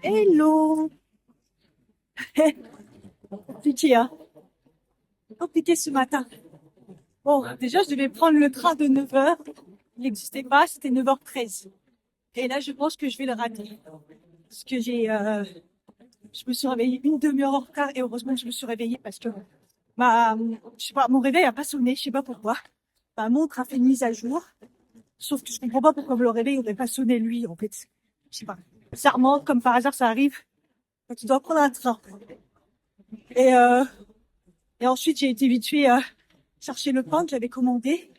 Hello! Compliqué, hein? Compliqué ce matin. Bon, déjà, je devais prendre le train de 9h. Il n'existait pas, c'était 9h13. Et là, je pense que je vais le rater. Parce que je me suis réveillée une demi-heure en retard et heureusement que je me suis réveillée parce que je sais pas, mon réveil a pas sonné, je sais pas pourquoi. Ma montre a fait une mise à jour. Sauf que je comprends pas pourquoi le réveil n'aurait pas sonné lui, en fait. Je sais pas. Bizarrement, comme par hasard, ça arrive quand tu dois prendre un train. Et, euh, et ensuite, j'ai été vite fait chercher le pain que j'avais commandé.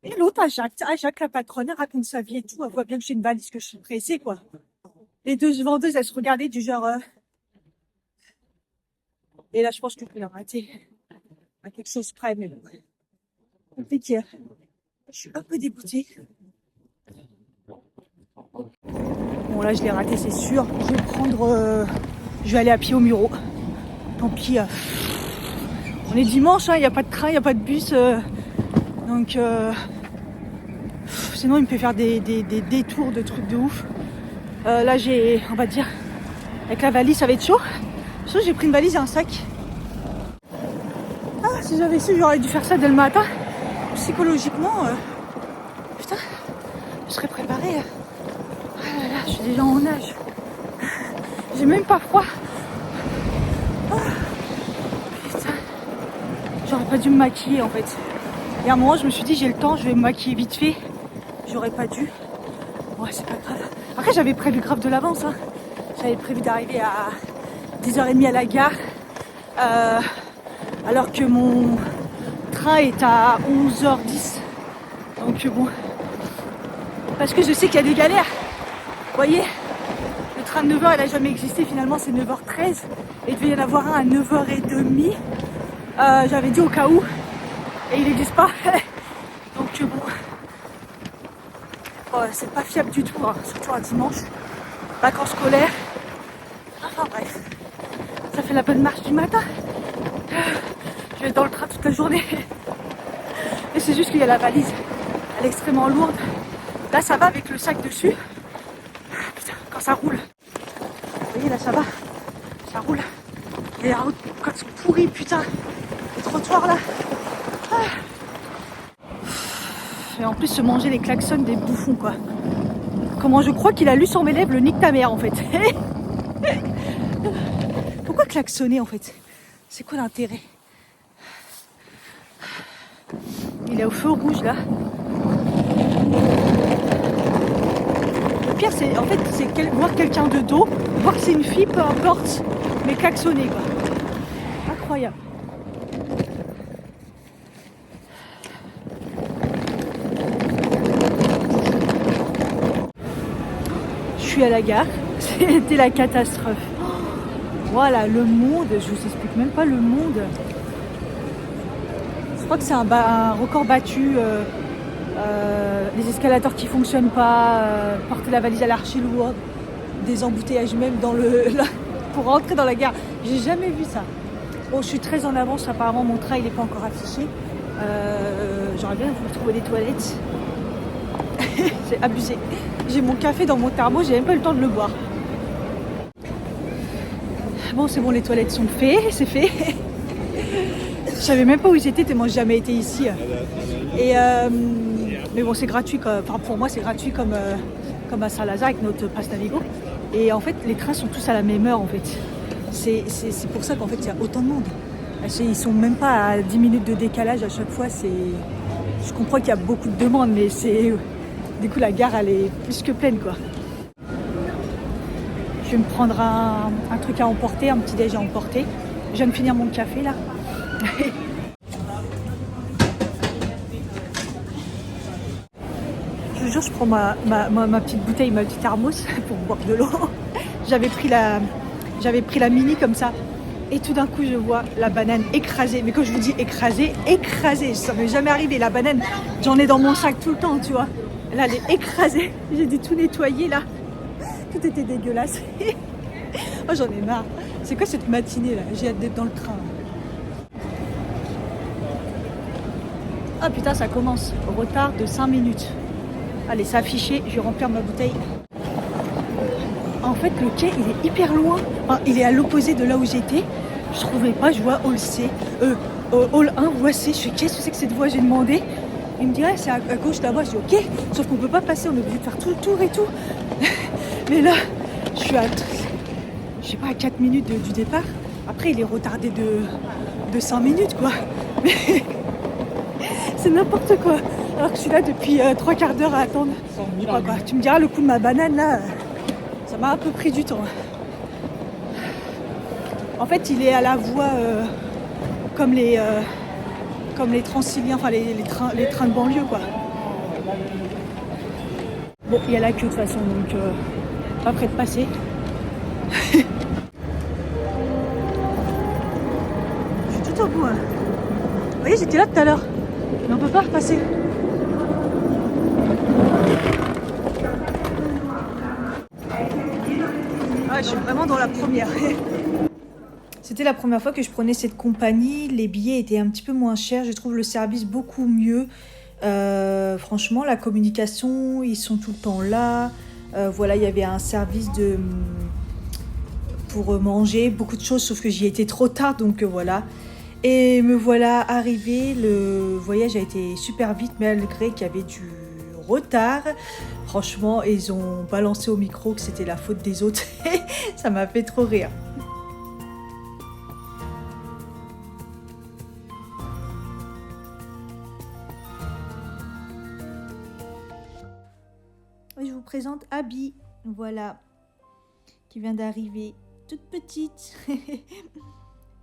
Et l'autre, à Jacques, la patronne, elle raconte sa vie et tout. Elle voit bien que j'ai une valise, que je suis pressée, quoi. Les deux vendeuses, elles se regardaient du genre... Et là, je pense que je vais leur rater à quelque chose près, mais bon. Compliqué. Je suis un peu dégoûtée. Bon, là, je l'ai raté, c'est sûr. Je vais aller à pied au Muro. Tant pis. On est dimanche, il n'y a pas de train, il n'y a pas de bus. Donc... sinon, il me fait faire des détours de trucs de ouf. Là, on va dire, avec la valise, ça va être chaud. Sauf que j'ai pris une valise et un sac. Ah, si j'avais su, j'aurais dû faire ça dès le matin. Psychologiquement, putain, je serais préparée. Ah là là, je suis déjà en nage. J'ai même pas froid. Ah, putain, j'aurais pas dû me maquiller en fait. Et à un moment, je me suis dit, j'ai le temps, je vais me maquiller vite fait. J'aurais pas dû. Ouais, c'est pas grave. Après, j'avais prévu grave de l'avance. Hein. J'avais prévu d'arriver à 10h30 à la gare. Alors que mon train est à 11h10. Donc bon. Parce que je sais qu'il y a des galères. Vous voyez, le train de 9h, il n'a jamais existé. Finalement, c'est 9h13. Et il devait y en avoir un à 9h30. J'avais dit au cas où. Et il n'existe pas. Donc bon. C'est pas fiable du tout, hein, surtout un dimanche. Vacances scolaires. Enfin bref, ça fait la bonne marche du matin. Je vais être dans le train toute la journée. Et c'est juste qu'il y a la valise. Elle est extrêmement lourde. Là ça va avec le sac dessus. Putain, quand ça roule. Vous voyez là ça va. Ça roule. Et les routes quand ils sont pourris, putain. Les trottoirs là. Et en plus se manger les klaxons des bouffons quoi. Comment je crois qu'il a lu sur mes lèvres le nique ta mère en fait. Pourquoi klaxonner en fait? C'est quoi l'intérêt? Il est au feu rouge là. Le pire c'est en fait c'est voir quelqu'un de dos, voir que c'est une fille, peu importe, mais klaxonner quoi. Incroyable. Je suis à la gare, c'était la catastrophe. Voilà, le monde, je vous explique même pas le monde. Je crois que c'est un record battu. Les escalators qui fonctionnent pas, porter la valise à l'archi lourde, des embouteillages même pour rentrer dans la gare. J'ai jamais vu ça. Bon, je suis très en avance, apparemment mon train il n'est pas encore affiché. J'aurais bien voulu trouver des toilettes. C'est abusé. J'ai mon café dans mon thermos, j'ai même pas eu le temps de le boire. Bon, c'est bon, les toilettes sont faites, c'est fait. Je savais même pas où ils étaient, tellement j'ai jamais été ici. Et mais bon, c'est gratuit. Enfin, pour moi, c'est gratuit comme à Saint-Lazare avec notre passe Navigo. Et en fait, les trains sont tous à la même heure, en fait. C'est pour ça qu'en fait, il y a autant de monde. Ils sont même pas à 10 minutes de décalage à chaque fois. Je comprends qu'il y a beaucoup de demandes, mais du coup, la gare, elle est plus que pleine, quoi. Je vais me prendre un truc à emporter, un petit déj à emporter. Je viens de finir mon café, là. Je vous jure, je prends ma petite bouteille, ma petite thermos pour boire de l'eau. J'avais pris la mini comme ça. Et tout d'un coup, je vois la banane écrasée. Mais quand je vous dis écrasée, ça m'est jamais arrivé. La banane, j'en ai dans mon sac tout le temps, tu vois. Là, elle est écrasée. J'ai dû tout nettoyer, là. Tout était dégueulasse. Oh, j'en ai marre. C'est quoi cette matinée, là? J'ai hâte d'être dans le train. Ah putain, ça commence. Retard de 5 minutes. Allez, c'est affiché. Je vais remplir ma bouteille. Enfin. fait, le quai, il est hyper loin. Enfin, il est à l'opposé de là où j'étais. Je trouvais pas, je vois Hall C, Hall 1, voie C. Je fais, qu'est-ce que c'est que cette voie? J'ai demandé. Il me dit, ouais, c'est à gauche là-bas. Je dis, ok. Sauf qu'on peut pas passer, on est obligé de faire tout le tour et tout. Mais là, je suis à, je sais pas, à 4 minutes du départ. Après, il est retardé de 5 minutes, quoi. Mais c'est n'importe quoi. Alors que je suis là depuis 3 quarts d'heure à attendre. Quoi. Tu me diras, le coup de ma banane, là, ça m'a un peu pris du temps. En fait, il est à la voie comme les Transiliens, enfin les trains de banlieue, quoi. Bon, il y a la queue de toute façon, donc pas près de passer. Je suis tout au bout. Hein. Vous voyez, j'étais là tout à l'heure, mais on peut pas repasser. Ah, je suis vraiment dans la première. C'était la première fois que je prenais cette compagnie. Les billets étaient un petit peu moins chers. Je trouve le service beaucoup mieux. Franchement, la communication, ils sont tout le temps là. Voilà, il y avait un service pour manger, beaucoup de choses, sauf que j'y étais trop tard, donc voilà. Et me voilà arrivée. Le voyage a été super vite, malgré qu'il y avait du retard. Franchement, ils ont balancé au micro que c'était la faute des autres. Ça m'a fait trop rire. Je vous présente Abby, voilà, qui vient d'arriver, toute petite.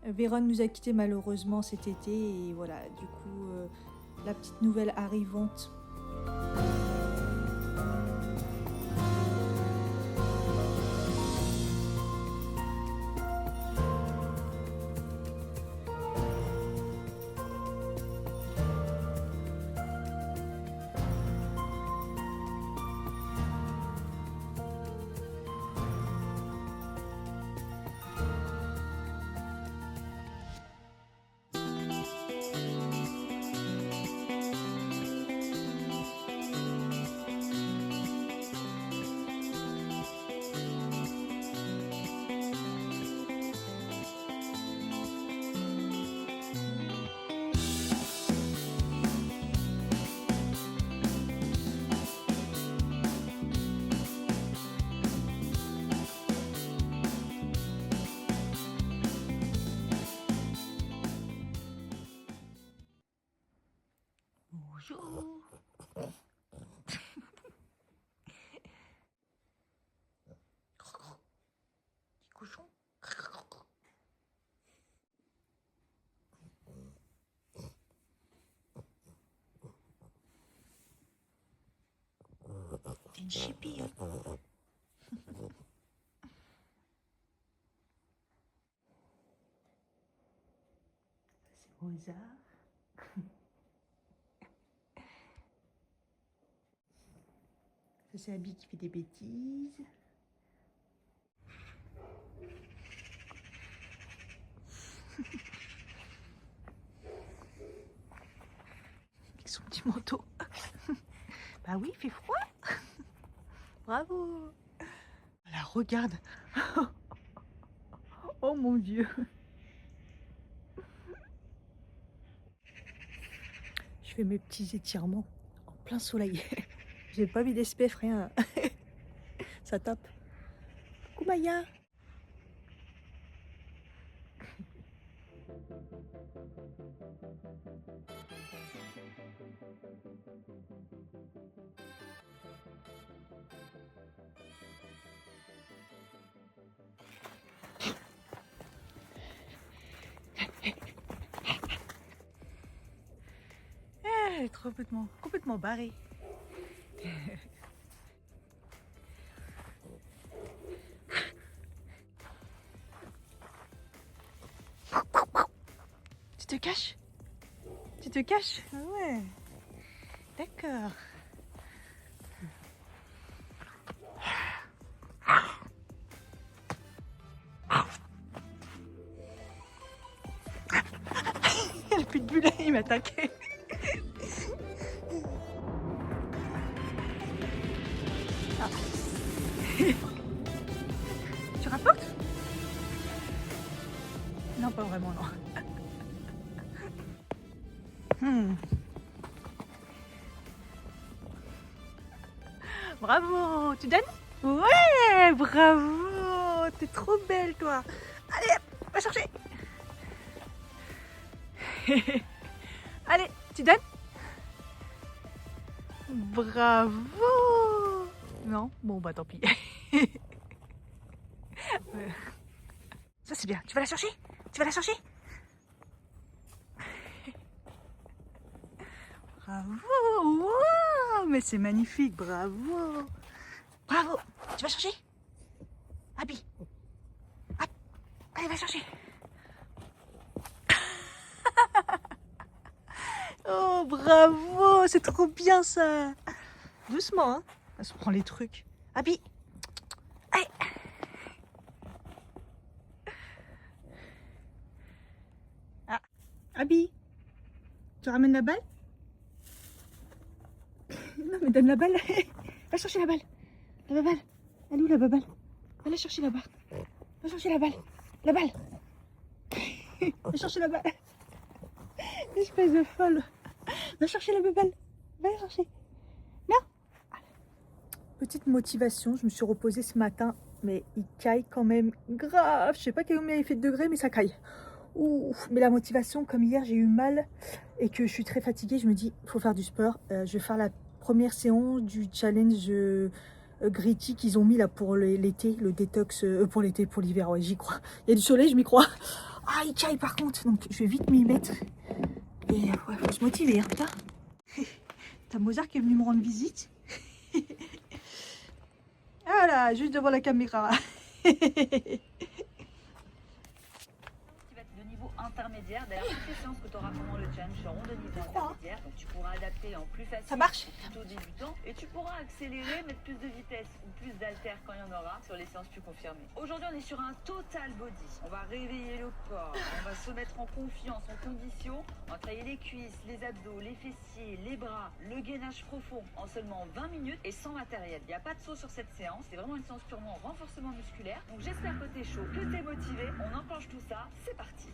Véron nous a quittés malheureusement cet été et voilà, du coup, la petite nouvelle arrivante. Bonjour. Petit cochon. T'es une chipie, hein. C'est Rosa. Ça, c'est Abby qui fait des bêtises. Avec son petit manteau. Bah oui, il fait froid. Bravo. Voilà, regarde. Oh mon Dieu. Je fais mes petits étirements en plein soleil. J'ai pas mis d'espèce, rien. Ça tape. Coucou Maya. Elle est complètement barrée. Tu te caches? Tu te caches? Ah ouais. D'accord. Il n'y a plus de bulles, il m'a attaqué. Ah. Bravo, tu donnes? Ouais, bravo, t'es trop belle toi. Allez, va chercher. Allez, tu donnes? Bravo. Non? Bon bah tant pis. Ça c'est bien, tu vas la chercher? Tu vas la chercher? Bravo, wow, mais c'est magnifique, bravo. Bravo, tu vas chercher? Abby, allez va chercher. Oh bravo, c'est trop bien ça. Doucement, hein. Elle se prend les trucs. Abby, allez. Ah, Abby, tu ramènes la balle? Non mais donne la balle. Va chercher la balle. La balle. Elle est où la balle? Va la chercher là-bas. Va chercher la balle. La balle. Va chercher la balle. Espèce de folle. Va chercher la balle. Va la chercher. Non. Petite motivation, je me suis reposée ce matin, mais il caille quand même grave. Je sais pas combien il fait de degrés, mais ça caille. Ouf. Mais la motivation, comme hier j'ai eu mal et que je suis très fatiguée, je me dis il faut faire du sport. Je vais faire la première séance du challenge Gritty qu'ils ont mis là pour l'été, le détox pour l'été, pour l'hiver, ouais j'y crois. Il y a du soleil, je m'y crois. Ah il caille par contre, donc je vais vite m'y mettre. Et ouais, faut se motiver, hein, putain. T'as Mozart qui est venu me rendre visite. Voilà, juste devant la caméra. De niveau intermédiaire, d'ailleurs toutes les séances que tu auras pendant le challenge seront de niveau intermédiaire, donc tu pourras adapter en plus facile, Ça marche plutôt débutant, et tu pourras accélérer, mettre plus de vitesse ou plus d'haltère quand il y en aura sur les séances plus confirmées. Aujourd'hui on est sur un total body, on va réveiller le corps, on va se mettre en confiance, en condition, on va travailler les cuisses, les abdos, les fessiers, les bras, le gainage profond en seulement 20 minutes et sans matériel. Il n'y a pas de saut sur cette séance, c'est vraiment une séance purement renforcement musculaire, donc j'espère que tu es chaud, que tu es motivé, on enclenche tout ça, c'est parti.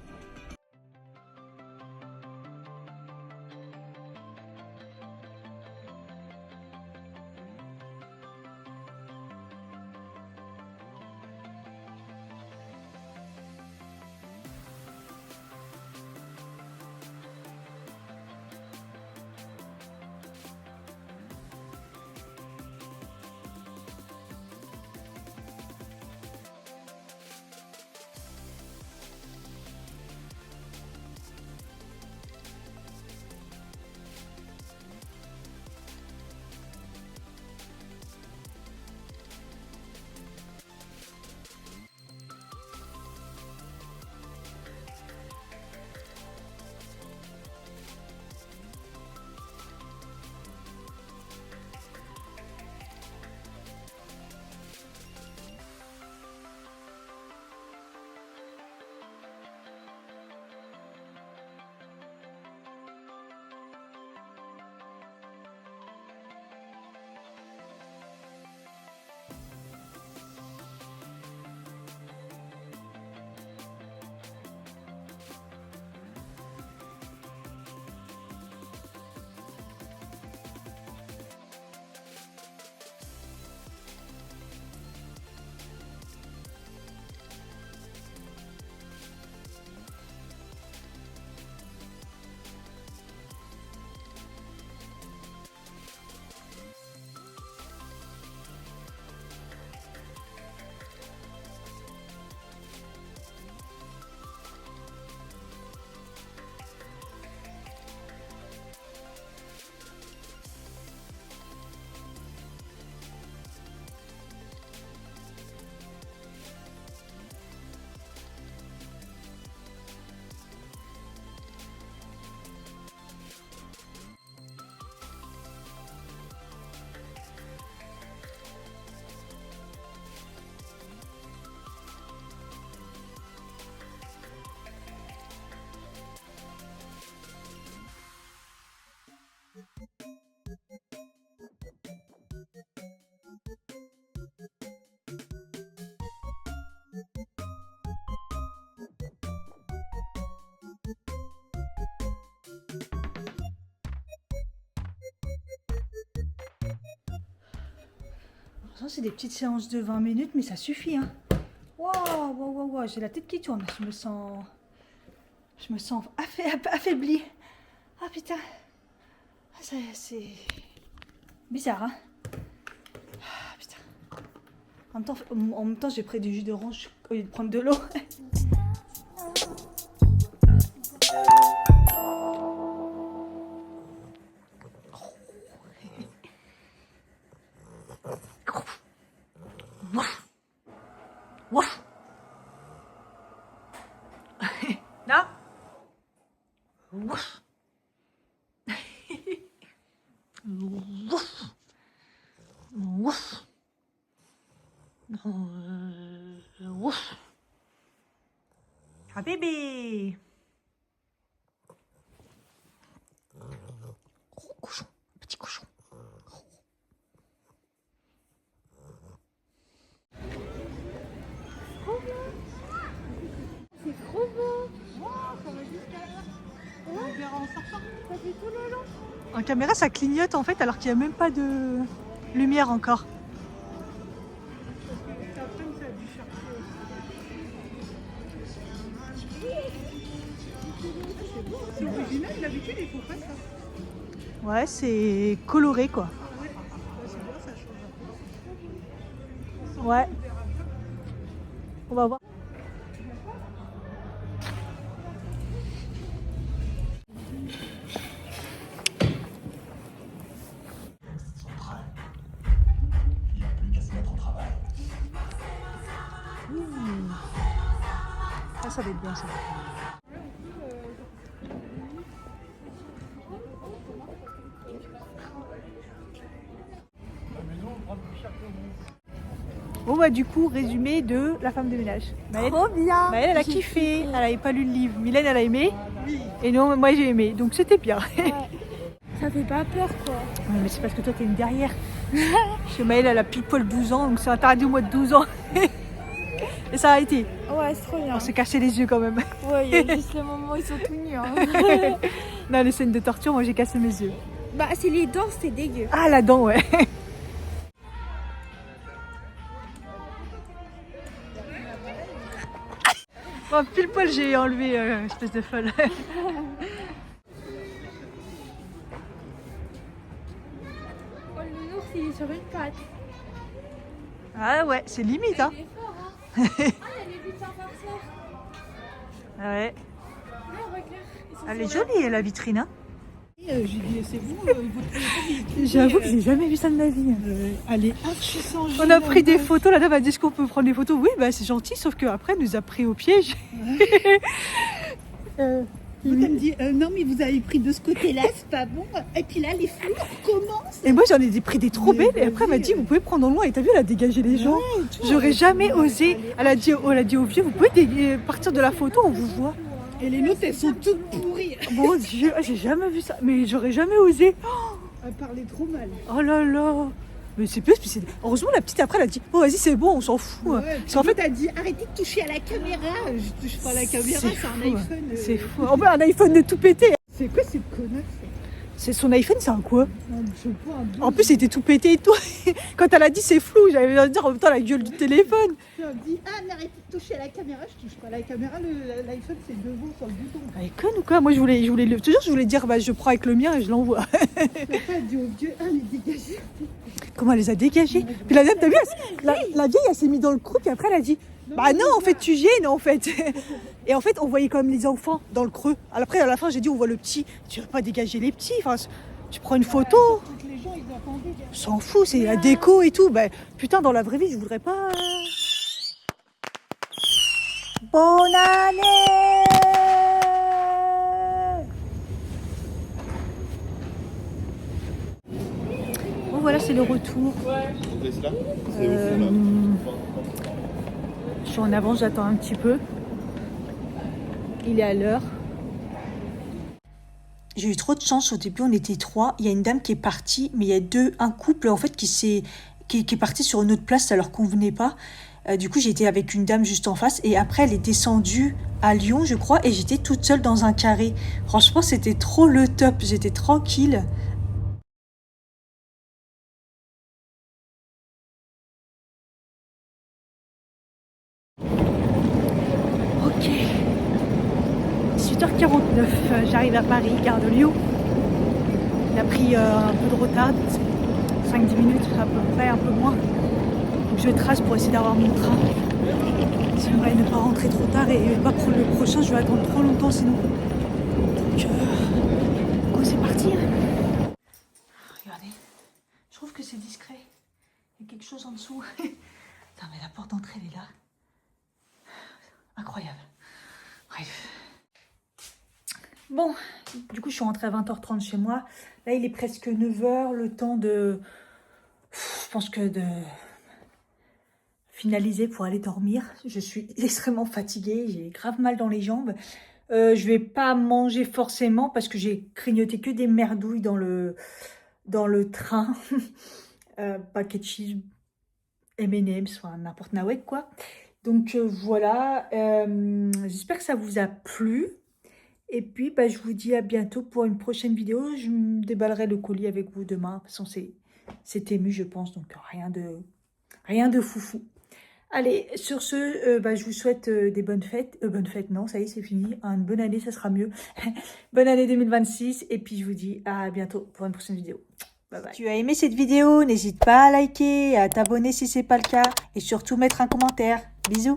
façon, c'est des petites séances de 20 minutes, mais ça suffit. Hein. Waouh, j'ai la tête qui tourne. Je me sens affaiblie. Ah putain. Ah, c'est bizarre, hein. Ah, putain. En même temps, j'ai pris du jus d'orange au lieu de prendre de l'eau. Là. Ah bébé. Gros cochon, petit cochon. C'est trop beau. Wow, ça va jusqu'à là. On verra en sortant. Ça fait tout le long. En caméra, ça clignote en fait, alors qu'il n'y a même pas de lumière encore. Cet après-midi, ça a dû chercher aussi. C'est original, d'habitude, ils font pas ça. Ouais, c'est coloré quoi. Ouais, c'est bien, ça change un peu. Ouais. On va voir. Ça va être bien ça. Bon bah du coup, résumé de La femme de ménage. Maëlle, Trop bien. Maëlle, elle a kiffé, elle n'avait pas lu le livre. Mylène, elle a aimé. Et non, moi j'ai aimé. Donc c'était bien. Ouais. Ça fait pas peur quoi. Ouais, mais c'est parce que toi t'es une guerrière. Chez Maëlle, elle a pile poil 12 ans, donc c'est interdit au mois de 12 ans. Et ça a été. Ouais, c'est trop bien. On s'est cassé les yeux quand même. Ouais, il y a juste le moment où ils sont tout nus. Hein. Non, les scènes de torture, moi j'ai cassé mes yeux. Bah, c'est les dents, c'était dégueu. Ah, la dent, ouais. Bon, pile poil, j'ai enlevé espèce de folle. Oh, le nounours, il est sur une patte. Ah ouais, c'est limite, hein. Il est fort, hein. Ah, il y a les lutins farceurs. Ah ouais. Là, regarde. Ils sont Elle est sur la- jolie, la vitrine, hein. J'ai dit, c'est vous, vous trouvez pas des- J'avoue que j'ai jamais vu ça de ma vie. Elle est archi sans On a pris des photos, la dame a dit est-ce qu'on peut prendre des photos. Oui, bah c'est gentil, sauf qu'après elle nous a pris au piège. Vous elle me dit, non mais vous avez pris de ce côté-là, c'est pas bon. Et puis là, les flous recommencent. Et moi j'en ai pris des trop Mais belles. Et après elle m'a dit vous pouvez prendre en loin. Et t'as vu, elle a dégagé les gens. tout. J'aurais jamais osé. Elle a dit aux vieux vous pouvez partir de la photo, on vous voit. Et les nôtres, elles sont toutes pourries. Mon Dieu, j'ai jamais vu ça. Mais j'aurais jamais osé. Elle parlait trop mal. Oh là là. Mais c'est plus. Heureusement la petite après elle a dit oh vas-y c'est bon, on s'en fout. Ouais, Parce qu'en fait t'as dit, arrêtez de toucher à la caméra. Je touche pas à la caméra, c'est un fou. iPhone. C'est fou. En plus un iPhone de tout pété. C'est quoi cette connasse? C'est son iPhone, c'est un quoi? Non, je sais pas, un bleu. En plus, il était tout pété et tout. Quand elle a dit c'est flou, j'avais envie de dire en même temps la gueule du téléphone. Elle dit, ah, mais arrêtez de toucher à la caméra. Je touche pas à la caméra, l'iPhone, c'est devant sur le bouton. Elle est conne ou quoi? Moi, je voulais dire, bah, je prends avec le mien et je l'envoie. T'as pas dit au vieux, ah, mais dégagez. Comment elle les a dégagés? Puis la dame, t'as vu, la vieille, elle s'est mise dans le creux, puis après, elle a dit, bah non, en fait, tu gênes, en fait. Et en fait, on voyait quand même les enfants dans le creux. Après, à la fin, j'ai dit, on voit le petit. Tu vas pas dégager les petits. Enfin, tu prends une photo. Toutes les gens, ils attendaient. On s'en fout, c'est la déco et tout. Bah, putain, dans la vraie vie, je voudrais pas. Bonne année! Bon, voilà, c'est le retour. Je suis en avance, j'attends un petit peu. Il est à l'heure. J'ai eu trop de chance. Au début, on était 3. Il y a une dame qui est partie, mais il y a un couple en fait qui est parti sur une autre place, ça leur convenait pas. Du coup, j'étais avec une dame juste en face et après, elle est descendue à Lyon, je crois, et j'étais toute seule dans un carré. Franchement, c'était trop le top. J'étais tranquille. 18h49, j'arrive à Paris, gare de Lyon. Il a pris un peu de retard, 5-10 minutes à peu près, un peu moins. Donc je trace pour essayer d'avoir mon train. J'aimerais ne pas rentrer trop tard et pas prendre le prochain, je vais attendre trop longtemps sinon. Donc, go, c'est parti. Regardez, je trouve que c'est discret. Il y a quelque chose en dessous. Putain, mais la porte d'entrée, elle est là. Incroyable. Bref. Bon, du coup, je suis rentrée à 20h30 chez moi. Là, il est presque 9h, le temps de... Je pense que de finaliser pour aller dormir. Je suis extrêmement fatiguée, j'ai grave mal dans les jambes. Je vais pas manger forcément parce que j'ai grignoté que des merdouilles dans le train. Paquet de cheese, M&M's, enfin n'importe nawek quoi. Donc voilà, j'espère que ça vous a plu. Et puis bah, je vous dis à bientôt pour une prochaine vidéo. Je me déballerai le colis avec vous demain. De toute façon c'est ému je pense, donc rien de foufou. Allez, sur ce, bah, je vous souhaite des bonnes fêtes. Bonnes fêtes, non, ça y est, c'est fini. Une bonne année, ça sera mieux. Bonne année 2026. Et puis, je vous dis à bientôt pour une prochaine vidéo. Bye bye. Si tu as aimé cette vidéo, n'hésite pas à liker, à t'abonner si ce n'est pas le cas. Et surtout, mettre un commentaire. Bisous.